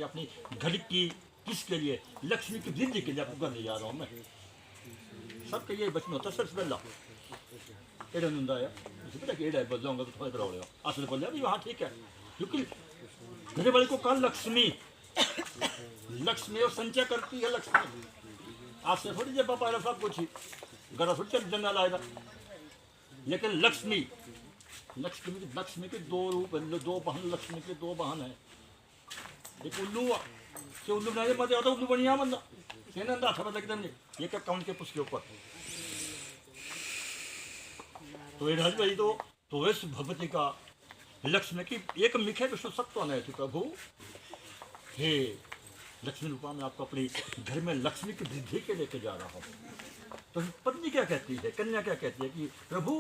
कि अपनी घर की किसके लिए, लक्ष्मी की वृद्धि के लिए आपको घर ले जा रहा हूँ मैं। सबके ये बचपन होता सर बेला एड़ा नंदा है बेटा कि एड़ा बोल जाऊंगा तो थोड़ा करा हो असर बोल भी वहाँ ठीक है, क्योंकि घर वाले को कल लक्ष्मी लक्ष्मी और संचय करती है। लक्ष्मी आपसे थोड़ी जब पापा सब कुछ ही घर थोड़ी चल जंगल आएगा, लेकिन लक्ष्मी लक्ष्मी के दो रूप, दो बहन, लक्ष्मी के दो बहन है। एक उल्लू से उल्लू बनाए मजे आता उल्लू बढ़िया बंदा सेना था मतलब एकदम नहीं एक काउंट के पुष्ट के ऊपर तो ये राज भाई तो इस भगवती का लक्ष्मी की एक मिखे विष्णु सत्व है कि प्रभु हे लक्ष्मी रूपा में आपको अपने घर में लक्ष्मी की वृद्धि के लेके जा रहा हूँ। तो पत्नी क्या कहती है, कन्या क्या कहती है कि प्रभु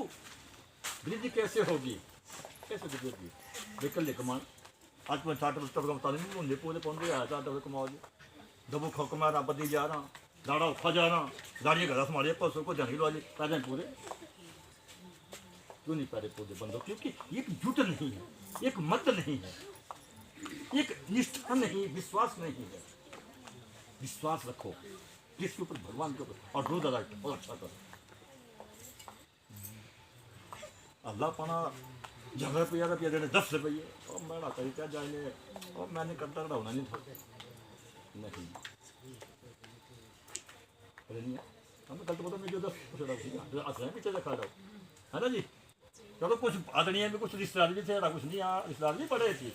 वृद्धि कैसे होगी, कैसे वृद्धि होगी? लेकर ले कमान आज मैं चार्ट पुस्तक का बता देंगे मुझे पूरे पौन दिया चार्ट कमाओ दबो खो कमारा बदी जा रहा दाड़ा खा जा रहा गाड़ी घर हमारे पशु को जंगी वाली पैदे पूरे क्यों नहीं पैरे पौधे बंद हो, क्योंकि एक जुट नहीं है, एक मत नहीं है, एक निष्ठा नहीं, विश्वास नहीं है। विश्वास रखो किसके ऊपर, भगवान के ऊपर, और रोज अदा बहुत अच्छा करो। अल्लाह पाना जगह पे यार देने 10 रुपये और मैं ना करी क्या जाए और मैंने करता रहा नहीं था नहीं अरे नहीं हम कल तो पता मैं जो 10 पूछ रहा पीछे खा रहा हूँ है ना जी। चलो कुछ आदरणीय में कुछ रिश्तेदार भी थे, कुछ नहीं यहाँ रिश्तेदार भी पड़े थी,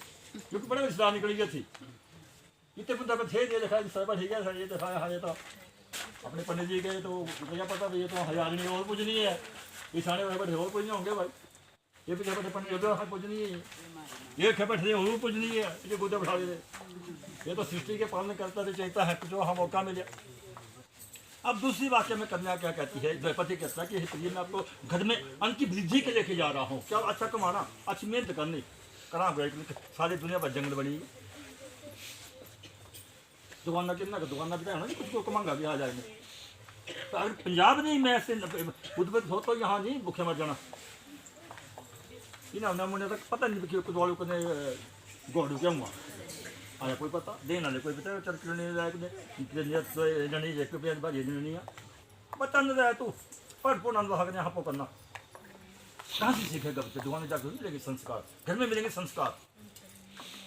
क्योंकि बड़े रिश्तेदार निकली गई थी इतने बंदा थे ये देखा रिश्तेदार ठीक है ये दिखाया हाँ ये तो अपने पंडित जी के तो क्या पता ये तो हजारनी और कुछ नहीं है, ईशाने वाले बैठे और कुछ नहीं होंगे भाई, ये पीछे बैठे पंडित कुछ नहीं है, ये खे बैठे और कुछ नहीं है, ये गुदे बैठा दे, ये तो सृष्टि के पालन करता तो चाहता है जो हम मौका मिले। अब दूसरी वाक्य में कन्या क्या कहती है, द्रौपदी कहता है कि प्रिय मैं आपको घर में अन्न की वृद्धि के लेके जा रहा हूँ, क्या अच्छा कमाना, अच्छी मेहनत करनी, करा सारी दुनिया पर जंगल बनी दुकाना कितना का दुकाना भी ना कुछ को कमांगा भी आ जाएंगे। तो अगर पंजाब नहीं मैं ऐसे उद्भुत हो तो यहाँ नहीं भूखे मर जाना इन्हें मुझे तक पता नहीं कि कुछ वालों को गोड़ू क्या हुआ आया कोई पता देना कोई पता चल नहीं बच्चा नहीं रहा तू पढ़ पुरान भाग यहाँ पर करना कहाँ से सीखेगा बच्चे, दुकान में जाकर मिलेंगे संस्कार, घर में मिलेंगे संस्कार,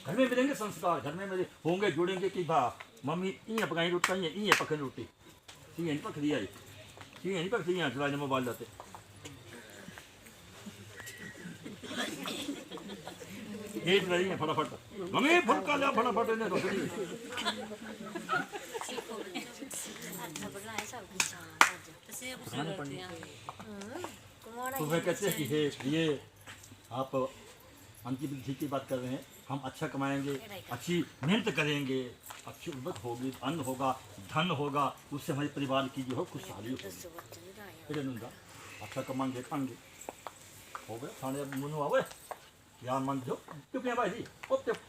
घर में मिलेंगे संस्कार, घर में मेरे होंगे जुड़ेंगे कि भा मम्मी इं पकाई रोटी इं पकड़ी रोटी ठीक है नहीं पकड़ी आई ठीक है नहीं पकड़ी यहाँ चलाने मोबाइल जाते एक रही है फटाफट मम्मी फुलका लिया फटाफट ने रोटी तो वह कहते हैं कि ये आप अन्न की वृद्धि की बात कर रहे हैं, हम अच्छा कमाएंगे, अच्छी मेहनत करेंगे, अच्छी उन्नत होगी, अन्न होगा, धन होगा, उससे हमारे परिवार की जो है खुशहाली होगी। अच्छा कमाएंगे खाएंगे हो गए खाने मुँह आवे यार मन जो क्योंकि भाई जी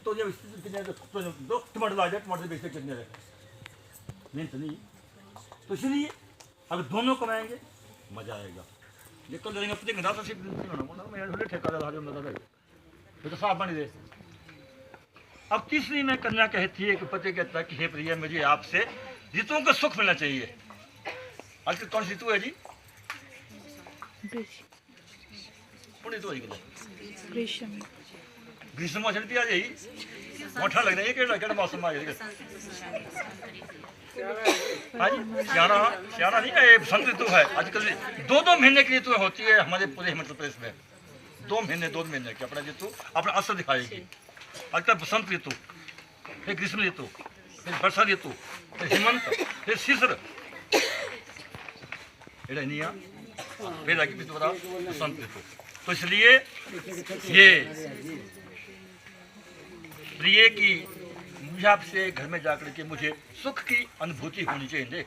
तो ये कितने दो टमाटर ला जाए टमाटर बेचते कितने रहे मेहनत नहीं, तो इसलिए अगर दोनों कमाएंगे मजा आएगा। ये कल लेंगे पति गधा तो सिर्फ ठेका भाई तो साफ बनी दे। अब तीसरी में कन्या कहती है कि पति कहता है कि हे प्रिय मुझे आपसे ऋतुओं का सुख मिलना चाहिए। आजकल कौन सी ऋतु है जी? ग्रीष्म मौसम भी आ जाएगी मोटा लग रहा है केड़ा मौसम आ जाएगा हाँ जी श्याना नहीं है बसंत ऋतु है। आजकल 2-2 महीने की ऋतु होती है हमारे पूरे हिमाचल प्रदेश में, 2 महीने की अपना ऋतु अपना असर दिखाएगी। आजकल बसंत ऋतु, फिर ग्रीष्म ऋतु, फिर वर्षा ऋतु, फिर हेमंत, फिर शिशिर फिर आगे बसंत ऋतु। तो इसलिए ये प्रिय की मुझे आपसे घर में जाकर के मुझे सुख की अनुभूति होनी चाहिए।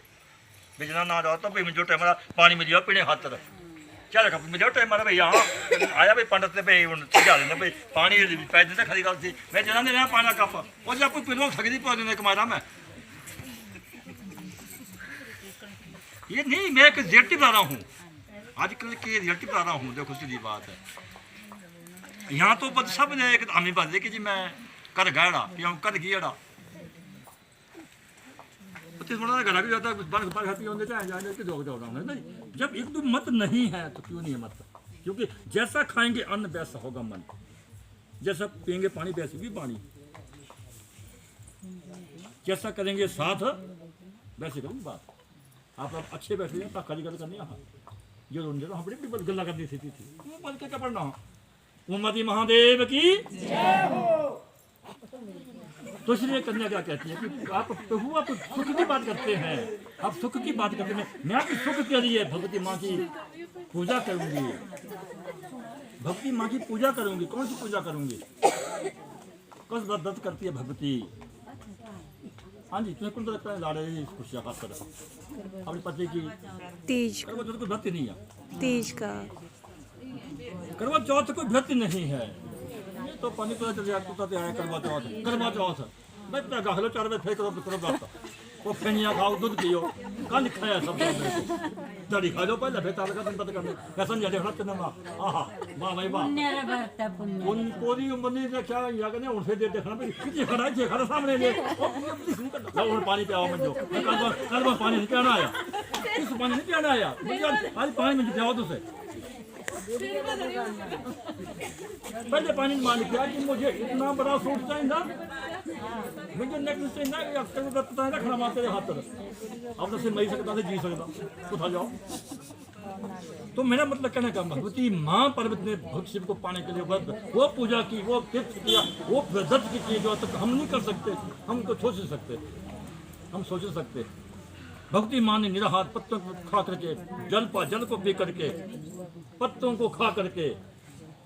बेजना ना जाओ तो भाई मुझे टाइम पानी में दिया पीने हाथ क्या रखा मुझे टाइम मारा भाई यहाँ आया भाई पंडित ने भाई समझा देना भाई पानी पैदल से खरी गल थी मैं जना देना पाना कप और जब पिलो थकदी पा देने कमारा मैं ये नहीं मैं एक रियलिटी बता रहा हूँ, आजकल की रियलिटी बता रहा हूँ। देखो सीधी बात है यहाँ तो सब ने एक आमी बात है कि जी मैं कर गड़ा या कर गियड़ा बड़ा घड़ा भी जाता है बार बार खाती होने चाहे जाने के दो नहीं। जब एक तो मत नहीं है तो क्यों नहीं है मत, क्योंकि जैसा खाएंगे अन्न वैसा होगा मन, जैसा पियेंगे पानी वैसे भी पानी, जैसा करेंगे साथ वैसे करेंगे बात। आप अच्छे बैठे हैं ताकि गल करनी हाँ जो रोन हाँ बड़ी बड़ी गल्ला करनी थी वो बल के क्या पढ़ना उम्मती महादेव की जय हो। तो इसलिए कन्या क्या कहती है कि आप प्रभु आप सुख की बात करते हैं, आप सुख की बात करते हैं, मैं आपकी सुख के लिए भगवती माँ की पूजा करूंगी, भगवती माँ की पूजा करूंगी। कौन सी पूजा करूंगी? कस व्रत करती है भगवती। हाँ जी, तुम्हें कौन लगता है ला रहे खुशियाँ खास कर अपने पति की तीज करवा चौथ को व्रत नहीं है, तीज का करवा चौथ को व्रत नहीं है। तो पानी तो चल जाता है करवा चौथ, करवा चौथ मैं गाहलो 4 बजे फेंक करो व्रत वो फेनिया खाओ दूध पियो कहाँ लिखा है सब दड़ी खा जाओ पहले फिर ताल का दिन पता करने कैसा नहीं देखना तेना आहा वाह भाई वाह उन पूरी उम्र ने क्या या करने उनसे दे देखना भाई कितने खड़ा है खड़ा सामने ले और पानी पियाओ मुझे कल पानी नहीं पियाना आया, इस पानी नहीं पियाना आया आज पानी में पियाओ तुझे पहले पानी मान लिया कि मुझे इतना बड़ा सूट चाहिए मुझे नेक्स्ट चाहिए अक्सर रखता है रखना मार तेरे हाथ अब तो सिर्फ मई सकता जी सकता उठा जाओ। तो मेरा मतलब कहने का भगवती माँ पर्वत ने भक्त शिव को पाने के लिए व्रत वो पूजा की, वो तीर्थ किया, वो व्रत की जो तक हम नहीं कर सकते, हम तो सोच नहीं सकते, हम सोच नहीं सकते। भक्ति माँ ने निराहार पत्तों को खा करके जल को पी करके पत्तों को खा करके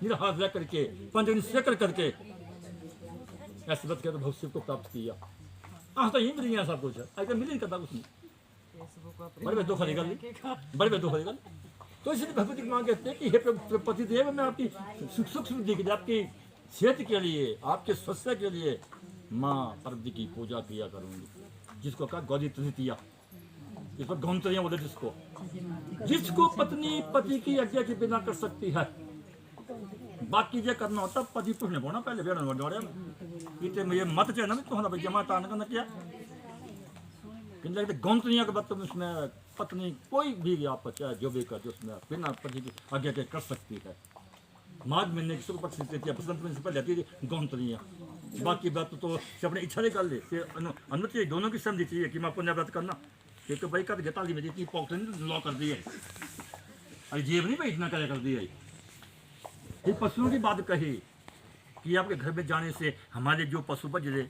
निराहार रह करके पंचगनी सेकर करके ऐसे व्रत के भक्त शिव को प्राप्त किया। आज तो यही मिल गया सब कुछ, अगर मिल नहीं करता कुछ नहीं, बड़े दुख हरी गल, बड़े दुख हरी गल। तो इसलिए भगवती माँ कहते हैं कि हे पति देव मैं आपकी सुख समृद्धि के लिए, आपकी सेहत के लिए, आपके स्वास्थ्य के लिए माँ पार्वती की पूजा किया करूंगी, जिसको कहा गौरी तृतीया, जिसको गौंतरियां बोले जिसको पत्नी पति की आज्ञा के बिना कर सकती है, बाकी जो करना होता पति पुछने पौना पहले बेड़ा इतने मुझे मत चाहिए ना तुम्हारा भाई जमा तान करना क्या कि गौंतरियां के बाद उसमें पत्नी कोई भी आप चाहे जो भी कर उसमें बिना पति की आज्ञा के कर सकती है। माघ महीने की शुक्ल पक्ष तृतीया बसंत में से पहले आती थी गौंतरियां, बाकी बात तो अपने इच्छा नहीं कर ले अनुमति दोनों की समझी चाहिए कि मैं पुण्य व्रत करना क्योंकि भाई कर गताली में जितनी पॉकेट लॉ कर दी है अरे जेब नहीं भाई इतना क्या कर दिया। ये पशुओं की बात कही कि आपके घर में जाने से हमारे जो पशु बच रहे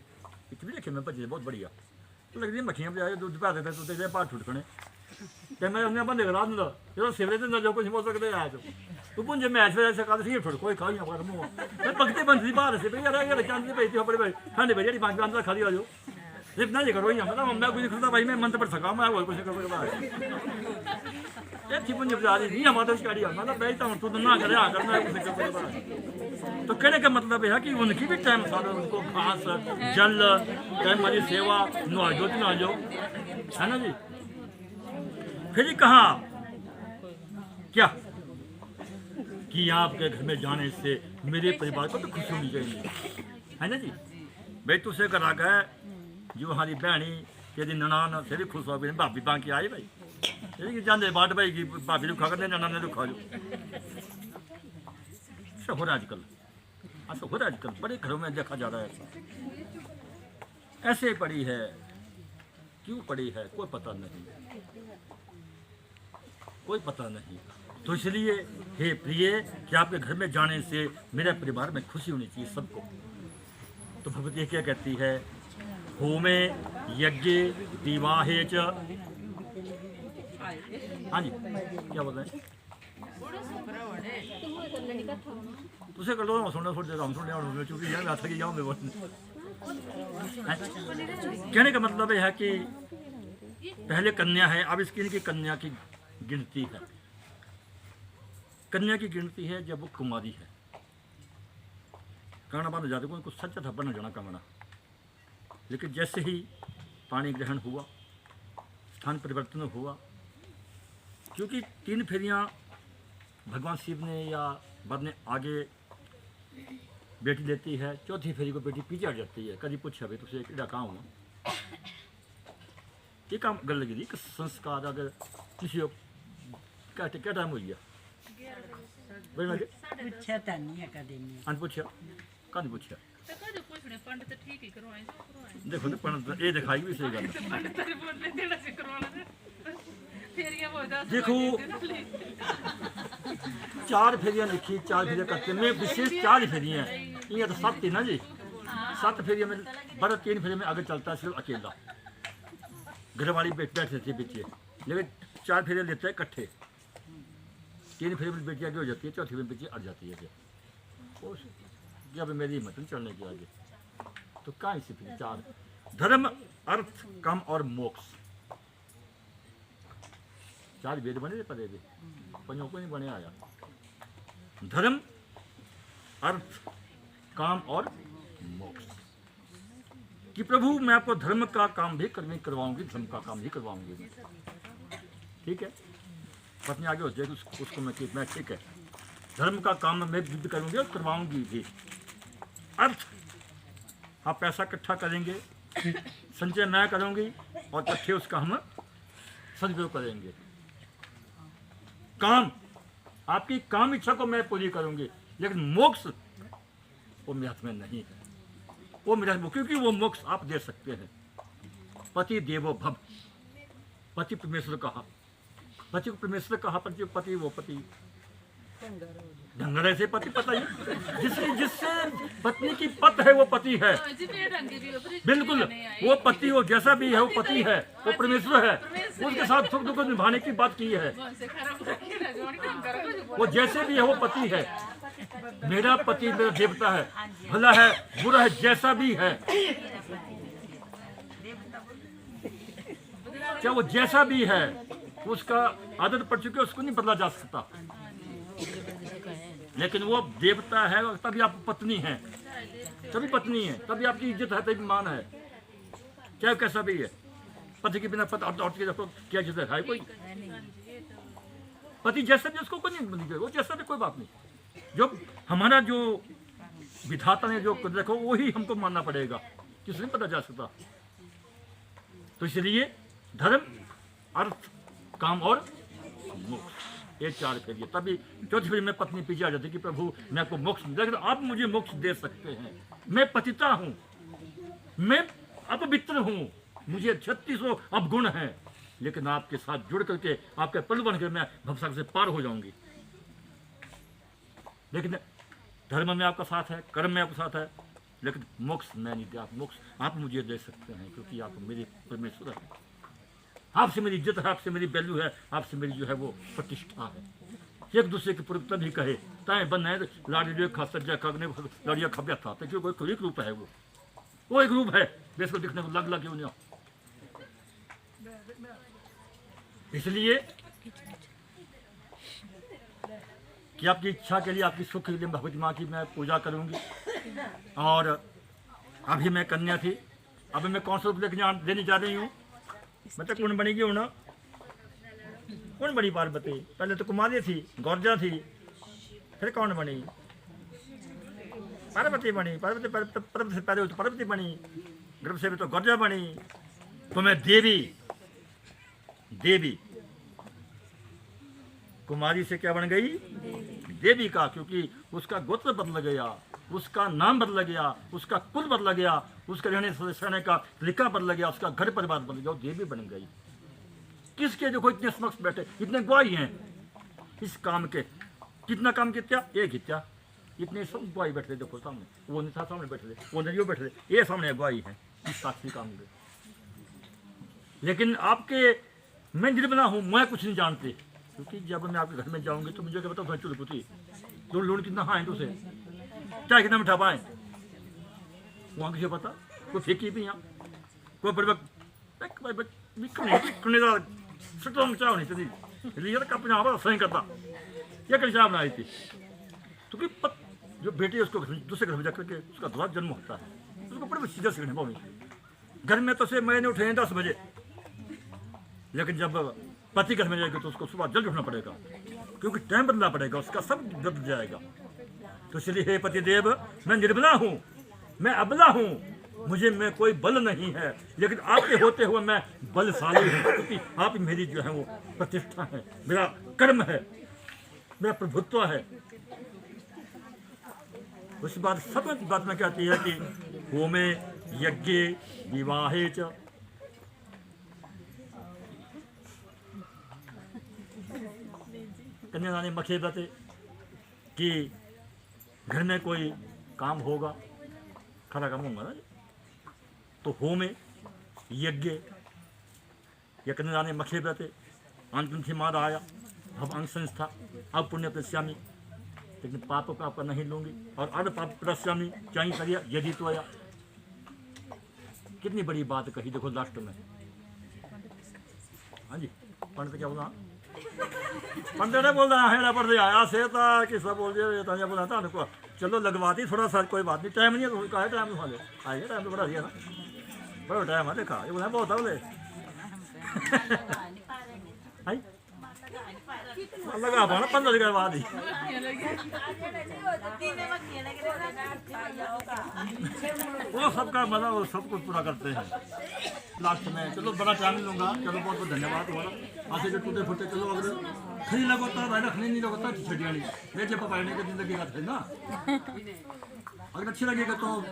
इतने देखे में बच रहे बहुत बढ़िया तो लग रही मक्खियाँ बजाए दूध पा देते तो तेरे पार ठुटकने तो मैं उन्हें बंद करा दूँगा चलो सेवरे तो न जो कुछ हो सकते आज तो पुंज मैच ऐसे कहा ठीक ठुट कोई खाई हमारा मुँह मैं पकते बंद सी बाहर से भैया यार चांदी भाई थी बड़े भाई ठंडे भाई पाँच बांध खाली आ जाओ सिर्फ ना ये करो ही मतलब मैं कुछ करता भाई मैं मन पर थका मैं और कुछ कर पुंज बजा रही नहीं हमारा गाड़ी मतलब बेचता हूँ तू ना करे आकर मैं तो कहने का मतलब है कि उनकी भी टाइम सारा उनको घास जल टाइम हमारी सेवा नहाजो तो नहाजो है ना जी। फिर ही कहा क्या कि आपके घर में जाने से मेरे परिवार को तो खुशी होनी चाहिए है ना जी। भाई तुझसे करा गए जो हमारी बहनी यदि ननान से भी खुश हो गई भाभी बाकी आई भाई जाते बाट भाई की भाभी ने खा कर ननान ने खा लो ऐसा हो रहा है आजकल, ऐसा हो रहा है आजकल बड़े घरों में देखा जा रहा है ऐसे पड़ी है क्यों पड़ी है कोई पता नहीं, कोई पता नहीं। तो इसलिए हे प्रिय कि आपके घर में जाने से मेरे परिवार में खुशी होनी चाहिए सबको। तो भगवती क्या कहती है होमे यज्ञ विवाहे च हाँ जी क्या बोल रहे हैं तुझे कर लो सुनना थोड़ी देर हम सुनने चूंकि यार थकी जाऊँ मैं कहने का मतलब है कि पहले कन्या है अब इसकी इनकी कन्या की गिनती है, कन्या की गिनती है जब वो कुमारी है करना बंद जाते कोई कुछ सच्चा थप्पड़ न जाना कमना। लेकिन जैसे ही पानी ग्रहण हुआ स्थान परिवर्तन हुआ क्योंकि 3 फेरियां भगवान शिव ने या वर ने आगे बेटी लेती है, चौथी फेरी को बेटी पीछे हट जाती है। कभी पूछा भाई तुझे किड़ा कहाँ हुआ ये काम गल लगी थी कि संस्कार अगर किसी को क्या टाइम हो गया बड़े लगे पूछा था नहीं अकेडमी अन पूछा कद पूछा तो कदे पूछने पंडित तो ठीक ही करवाए जो करवाए देखो तो पंडित ये दिखाई भी सही गल पंडित तेरे बोलने देना से करवाना फिर ये वो दस देखो 4 फेरियां लिखी 4 फेरियां करते मैं विशेष 4 फेरियां ये तो 7 थी ना जी 7 फेरियां में बड़ा 3 फेरियां में आगे चलता सिर्फ अकेला घर वाली बैठे थे पीछे लेकिन 4 फेरियां लेते हैं इकट्ठे 3 फेरियां में बेटी आगे हो जाती है चौथी में बेटी अड़ जाती है उस जब मेरी हिम्मत नहीं चलने की आगे तो कहाँ से फिर 4 धर्म अर्थ काम और मोक्ष 4 वेद बने थे पदे थे पंजों को नहीं बने आया धर्म अर्थ काम और मोक्ष कि प्रभु मैं आपको धर्म का काम भी करवाऊंगी धर्म का काम भी करवाऊंगी ठीक है पत्नी आगे हो जाएगी उसको मैं ठीक है धर्म का काम मैं भी करूंगी और करवाऊंगी भी अर्थ आप पैसा इकट्ठा करेंगे संचय मैं करूंगी और इकट्ठे उसका हम सदुपयोग करेंगे काम आपकी काम इच्छा को मैं पूरी करूंगी लेकिन मोक्ष वो मेरे हाथ में नहीं है वो मेरे हाथ में क्योंकि वो मोक्ष आप दे सकते हैं पति देवो भव पति परमेश्वर कहा पति को परमेश्वर कहा पति वो पति ढंगरे से पति पता ही जिससे पत्नी की पत है वो पति है बिल्कुल वो पति हो जैसा भी है वो पति है वो परमेश्वर है उसके साथ सुख दुख निभाने की बात की है वो जैसे भी है वो पति है मेरा पति मेरा देवता है भला है बुरा है जैसा भी है क्या वो जैसा भी है उसका आदत पड़ चुकी है उसको नहीं बदला जा सकता लेकिन वो देवता है तभी आप पत्नी हैं तभी पत्नी है तभी आपकी इज्जत है तभी मान है चाहे कैसा भी है पति के बिना पति और क्या इज्जत है कोई पति जैसा भी उसको कोई नहीं वो जैसा भी कोई बात नहीं जो हमारा जो विधाता ने जो देखो वही हमको मानना पड़ेगा किसी नहीं पता जा सकता तो इसलिए धर्म अर्थ काम और मोक्ष ये 4 फेरिए तभी चौथी फेरी में पत्नी पीछे आ जाती कि प्रभु मैं आपको मोक्ष लेकिन आप मुझे मोक्ष दे सकते हैं मैं पतिता हूँ मैं अपवित्र हूँ मुझे 3600 अवगुण हैं लेकिन आपके साथ जुड़ करके आपके पल बनकर मैं भवसागर से पार हो जाऊंगी लेकिन धर्म में आपका साथ है कर्म में आपका साथ है लेकिन मोक्ष मैं नहीं दिया मोक्ष आप मुझे दे सकते हैं क्योंकि आप मेरे परमेश्वर हैं आपसे मेरी इज्जत है आपसे मेरी वैल्यू है आपसे मेरी जो है वो प्रतिष्ठा है एक दूसरे की पूर्वता भी कहे ताए बन है लाड़ी खा सज्जा खगने लड़िया खब्या था क्यों कोई एक रूप है वो एक रूप है देश को दिखने को लग क्यों नहीं इसलिए कि आपकी इच्छा के लिए आपकी सुख के लिए भगवती माँ की मैं पूजा करूंगी और अभी मैं कन्या थी अभी मैं कौन सा रूप देने जा रही हूँ मतलब कौन बनेगी हूँ ना कौन बनी पार्वती पहले तो कुमारी थी गौरजा थी फिर कौन बनी पार्वती बनी पार्वती पर्वत से पहले तो पार्वती बनी गर्भ से भी तो गौरजा बनी तो मैं देवी देवी कुमारी से क्या बन गई देवी का क्योंकि उसका गोत्र बदल गया उसका नाम बदल गया उसका कुल बदल गया उसका रहने सहने का तरीका बदल गया उसका घर परिवार बदल गया देवी बन गई किसके देखो इतने समक्ष बैठे इतने गवाही हैं इस काम के कितना काम किया एक हित्या इतने सब गवाही बैठे देखो सामने वो नहीं था सामने बैठे थे वो नहीं बैठे थे ये सामने गवाही है इस साक्षी काम के लेकिन आपके मैं निर्बला हूँ मैं कुछ नहीं जानती क्योंकि जब मैं आपके घर में जाऊंगी तो मुझे क्या बताओ चुल पुती लूण कितना खाएं तो उसे चाय कितना मिठा पाए वहाँ किसी पता कोई फेंकी भी यहाँ कोई बड़े चाह नहीं चली कप यहाँ सही करता क्या कर चाह बनाई थी क्योंकि जो बेटी उसको दूसरे घर में जाकर के उसका दोबारा जन्म होता है उसको बड़े सीधा सीखने पाऊंगी घर में तो से मैंने उठे 10 बजे लेकिन जब पति घर में जाएगा तो उसको सुबह जल्द उठना पड़ेगा क्योंकि टाइम बदलना पड़ेगा उसका सब बदल जाएगा तो इसलिए हे पति देव मैं निर्बला हूँ मैं अबला हूँ मुझे में कोई बल नहीं है, लेकिन आपके होते हुए मैं बलशाली हूँ, क्योंकि आप ही मेरी जो है वो प्रतिष्ठा है, मेरा कर्म है, मेरा प्रभुत्व है। उस बात सब बात में कहती है कि होमे यज्ञ विवाहे च कन्यादाने मखे बते कि घर में कोई काम होगा, खरा काम होगा ना, तो होमे यज्ञ या कन्यादाने मखे बते अंतिम थी मार आया हम अंग संस्था अब पुण्य प्रश्यामी, लेकिन पाप का आपका नहीं लूंगी और अर्ध पाप प्रश्यामी चाहिए करिए यदि तो आया। कितनी बड़ी बात कही देखो लास्ट में। हाँ जी पंडित क्या बोला, पंडित ने बोल रहा है पर आया से था कि सब बोल दिया बोला था उनको चलो लगवाती थोड़ा सा, कोई बात नहीं, टाइम नहीं है तो कहा टाइम वाले आइए, टाइम तो बड़ा दिया ना, बड़ा टाइम है देखा ये बोला बहुत है बोले लगा पाना 15 दिन के बाद ही वो सबका मतलब वो सब कुछ पूरा करते हैं लास्ट में। चलो बड़ा टाइम नहीं लूँगा, चलो बहुत बहुत धन्यवाद तुम्हारा। आसे जो टूटे फूटे चलो अगर खरी लगता है रखने नहीं लगता छड़ी वाली ले जब पढ़ने की जिंदगी का थे ना, अगर अच्छी लगेगा तो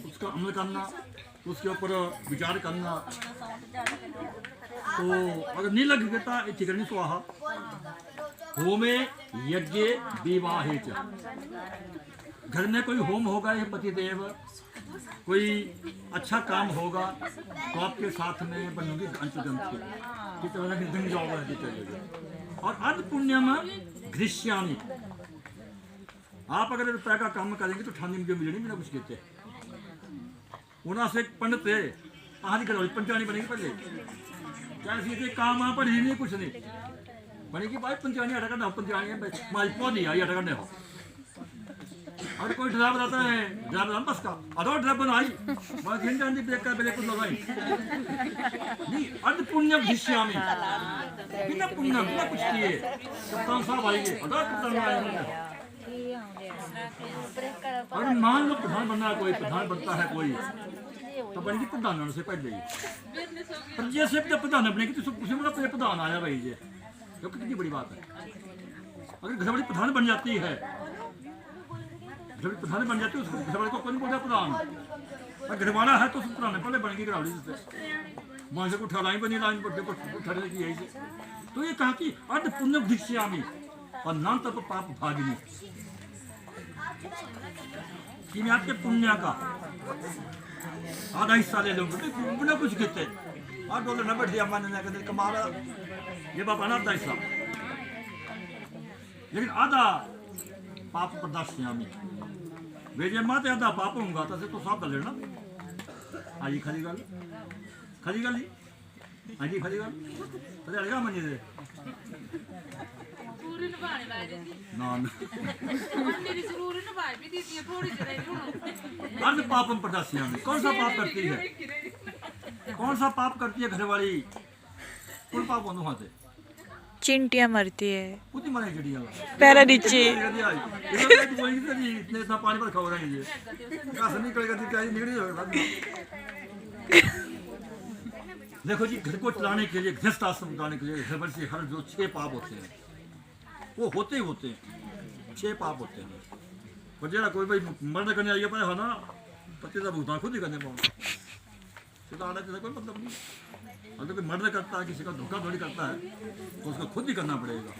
उसका अमल करना, उसके ऊपर विचार करना, तो अगर नहीं लगेगा तो करनी स्वाहा होमे यज्ञ विवाहे च। घर में कोई होम होगा ये पतिदेव, कोई अच्छा काम होगा तो आपके साथ में बनूंगी अंशग्रंथि और अर्ध पुण्यम घृष्यामी। आप अगर रुपये का काम करेंगे तो ठाने में जो मिलनी बिना कुछ कहते उना से पंडित है आदि करो पंचानी बनेगी पहले क्या सीधे काम आप पढ़ी नहीं कुछ नहीं बनेगी भाई पंचानी अटका ना पंचानी माई पौधी आई अटका नहीं हो। और कोई ड्राइवर आता है ड्राइवर बस का अदो ड्राइवर आई मैं घंटा नहीं ब्रेक का ब्रेक लगाई नहीं अर्ध पुण्य घृष्यामी बिना पुण्य बिना कुछ किए कप्तान साहब आएंगे अदो कप्तान आएंगे। अगर मान लो प्रधान बनना है कोई, प्रधान बनता है कोई तो बनेगी प्रधान होने से पहले ही, पर जैसे प्रधान बनेगी तो उसी में प्रधान आया भाई ये तो कितनी बड़ी बात है। अगर घरवाली प्रधान बन जाती है, प्रधान बन जाती है उसको घरवाले को कौन बोलता प्रधान, और घरवाला है तो उसको प्रधान पहले बनेगी घरवाली से वहां से उठा लाइन बनी लाइन उठाने की यही से। तो ये कहा कि अर्ध पुण्य भिक्षामी और नाम तक पाप भागिनी कि मैं आपके पुण्य का आधा हिस्सा ले लूंगा बिना कुछ कहते और डॉलर न बैठ दिया मैंने कमाल ये बाप आधा हिस्सा, लेकिन आधा पाप प्रदास्यामी भेजे माते आधा पाप होगा तो साफ कर लेना। आई खरी गल ही हाँ जी खरी गल तो अड़ेगा मनी दे ना अर्ध पापम प्रदास्यामी। कौन सा पाप करती है, कौन सा पाप करती है घरवाली, कौन पाप होने वहां से चिंटियां मरती है कुछ मरे चिड़िया पैरा नीचे इतने इतना पानी पर खबर है ये कहां से निकल गई क्या निकली। देखो जी घर को चलाने के लिए गृहस्थ आश्रम चलाने के लिए घर से हर जो 6 पाप होते हैं वो होते ही होते हैं, 6 पाप होते हैं। पर जरा कोई भाई मर्द करने आइए पाए है ना पति का भुगतान खुद ही करने पाऊंगा सीधा आना चाहिए, कोई मतलब नहीं। अगर कोई मर्द करता है किसी का धोखाधड़ी करता है तो उसको खुद ही करना पड़ेगा।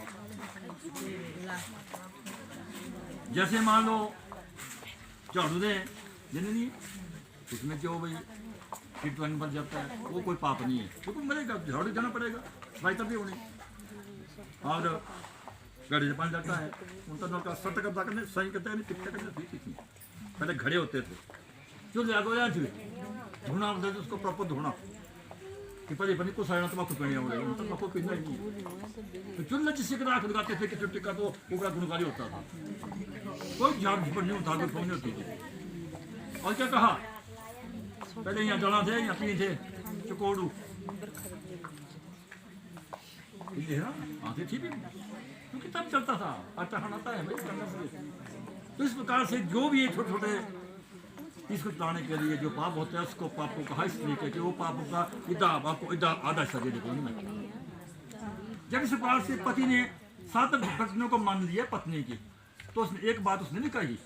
जैसे मान लो झाड़ू दे नहीं उसमें जो भाई कीट रंग बन जाता है वो कोई पाप नहीं है, तो कोई मरेगा झाड़ू जाना पड़ेगा सफाई तभी होनी। और गाड़ी से पानी जाता है उनका नौका सट करता करने सही करते हैं टिकट करने थी पहले घड़े होते थे जो ले आगो यार धोना होता है उसको प्रॉपर धोना कि पहले बनी को सारा तम्बाकू पीने हो रहे तम्बाकू पीना ही नहीं तो चुल्ला जिससे का आँख लगाते थे कि टिक्का तो वो बड़ा गुणकारी होता था, कोई झाड़ झपड़ नहीं होता कोई नहीं होती थी। और क्या कहा पहले यहाँ जला थे यहाँ पी थे चकोड़ू आते थी भी क्योंकि तब चलता था आता है भाई करना पड़े। तो इस प्रकार से जो भी छोटे छोटे इसको चलाने के लिए जो पाप होता है उसको पापों का हिस्सा लेकर के वो पापों का इधर आपको इधर आधा हिस्सा दे देगा मैं। जब इस प्रकार से पति ने 7 पत्नियों को मान लिया पत्नी की, तो उसने एक बात उसने नहीं कही,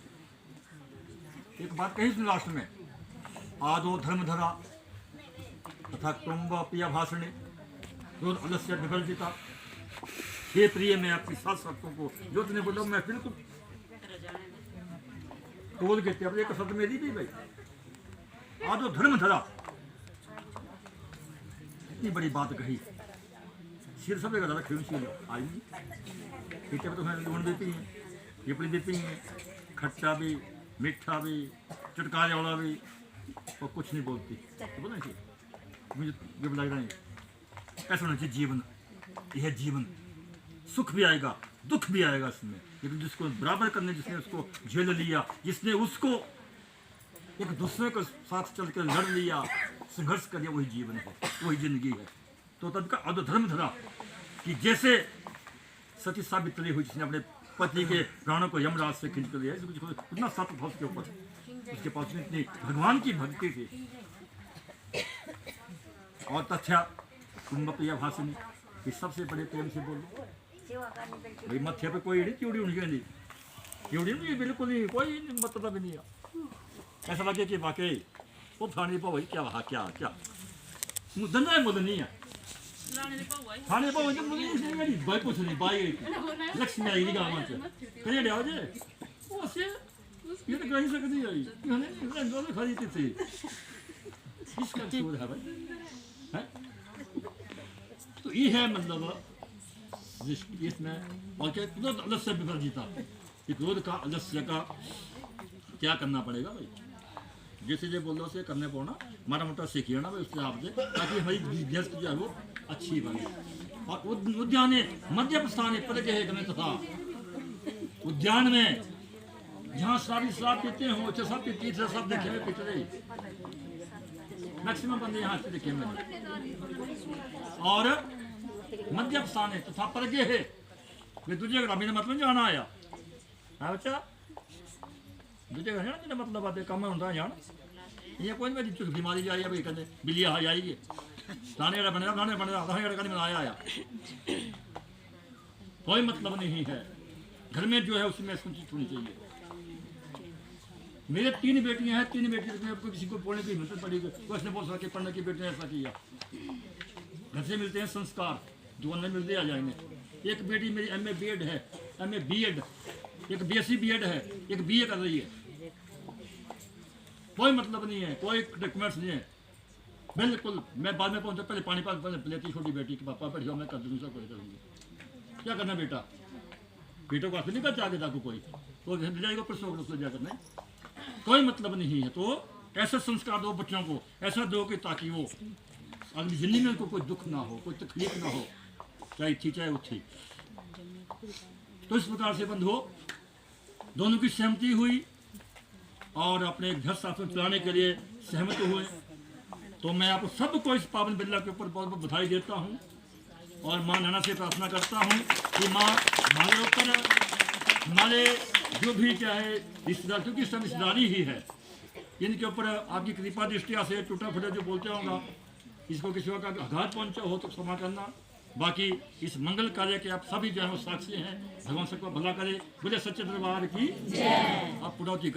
एक बात कही उसने लास्ट में, आदो धर्मधरा तथा कुंभ प्रिया भाषणे रोज अलस्य विवर्जिता। हे प्रिय, मैं आपकी 7 शर्तों को जो तुमने बोला मैं बिल्कुल तोड़ के अब एक शब्द मेरी भी भाई, आदो धर्मधरा, इतनी बड़ी बात कही, सिर सब जगह खिल आई पीछे में तुम्हें लून भी पी है, पिपड़ी भी पी है, खट्टा भी मीठा भी चटकारे वाला भी, और कुछ नहीं बोलती। तो बोला मुझे जब लग रहा है ऐसा होना चाहिए जीवन, यह जीवन सुख भी आएगा दुख भी आएगा इसमें, लेकिन जिसको बराबर करने, जिसने उसको झेल लिया, जिसने उसको एक दूसरे के साथ चल कर लड़ लिया, संघर्ष कर लिया, वही जीवन है, वही जिंदगी है। तो तब का अदो धर्म धरा कि जैसे सती सावित्री हुई जिसने अपने पति के प्राणों को यमराज से खींच कर लिया, इतना सत्य था उसके ऊपर, उसके पास इतनी भगवान की भक्ति थी। और तथ्या कुंभ प्रिया भाषणी कि सबसे बड़े प्रेम से बोलो भाई, मत्थे पे कोई चिड़ी होनी चाहिए, चिड़ी नहीं बिल्कुल नहीं, कोई मतलब भी नहीं है। ऐसा लगे कि वाकई वो फानी पाओ क्या वहाँ क्या क्या मुद्दा है, मुद्दा नहीं है फानी पाओ जो मुद्दा नहीं मेरी भाई कुछ नहीं भाई लक्ष्मी आई गाँव में कहीं ले आओ जे वो से ये तो कहीं सकती है ये दोनों खरीदी थी इसका छोड़ है भाई। तो ये है मतलब इसमें और क्या क्रोध अलस्य विवर्जिता, कि क्रोध का अलस्य का क्या करना पड़ेगा भाई, जैसे जो बोल दो उसे करने पड़ना, मारा मोटा सीखिए ना भाई उससे आपसे, ताकि हमारी बिजनेस जो है वो अच्छी बने। और उद्यान मध्य स्थान पर तथा उद्यान में जहाँ सारी शराब पीते हैं उसे सब पीते सब देखे हुए पीते रहे, मैक्सिमम बंदे यहाँ से देखे हुए। और मध्य स्थान है तथा परगे है, वे तुझे ग्रामीण मतलब जाना आया है बच्चा, तुझे कहना मतलब बात कम होता है जान, ये कोई मेरी चुक बीमारी जा रही है भाई, कहते बिल्ली आ जाएगी दाने वाला बनेगा दाने बनेगा दाने का बनाया आया, कोई मतलब नहीं है। घर में जो है उसमें संचित होनी चाहिए। मेरे 3 बेटियां हैं, 3 बेटियों में आपको किसी को बोलने की हिम्मत पड़ी, उसने बोल सके पढ़ने की बेटी ने ऐसा किया, घर से मिलते हैं संस्कार, दुकान में मिलते आ जाएंगे। एक बेटी मेरी MA BEd है, MA BEd, एक BSc BEd है, एक BA कर रही है, कोई मतलब नहीं है, कोई डॉक्यूमेंट्स नहीं है बिल्कुल। मैं बाद में पहुंचा पहले पानी पास लेती छोटी बेटी के पापा बैठ जाओ मैं कर दूँगा कोई करूँगी, क्या करना बेटा, बेटों को नहीं कर चाहते था कोई तो जाएगा पर जा करना, कोई मतलब नहीं है। तो ऐसा संस्कार दो बच्चों को, ऐसा दो कि ताकि वो अगली जिंदगी में उनको कोई दुख ना हो, कोई तकलीफ ना हो, चाहे थी चाहे वो थी। तो इस प्रकार से बंधुओं दोनों की सहमति हुई और अपने घर शासन चलाने के लिए सहमत हुए। तो मैं आप सबको इस पावन बिल्ला के ऊपर बहुत बहुत बधाई देता हूँ और माँ नैना से प्रार्थना करता हूँ कि माँ हमारे ऊपर हमारे जो भी चाहे रिश्तेदार, क्योंकि सब रिश्तेदारी ही है, इनके ऊपर आपकी कृपा दृष्टिया से टूटा फूटा जो बोलते होगा इसको किसी का आघात पहुंचा हो तो क्षमा करना। बाकी इस मंगल कार्य के आप सभी जो है वो साक्षी हैं, भगवान सबको भला करे, बोले सच्चे दरबार की आप पुनौती करें।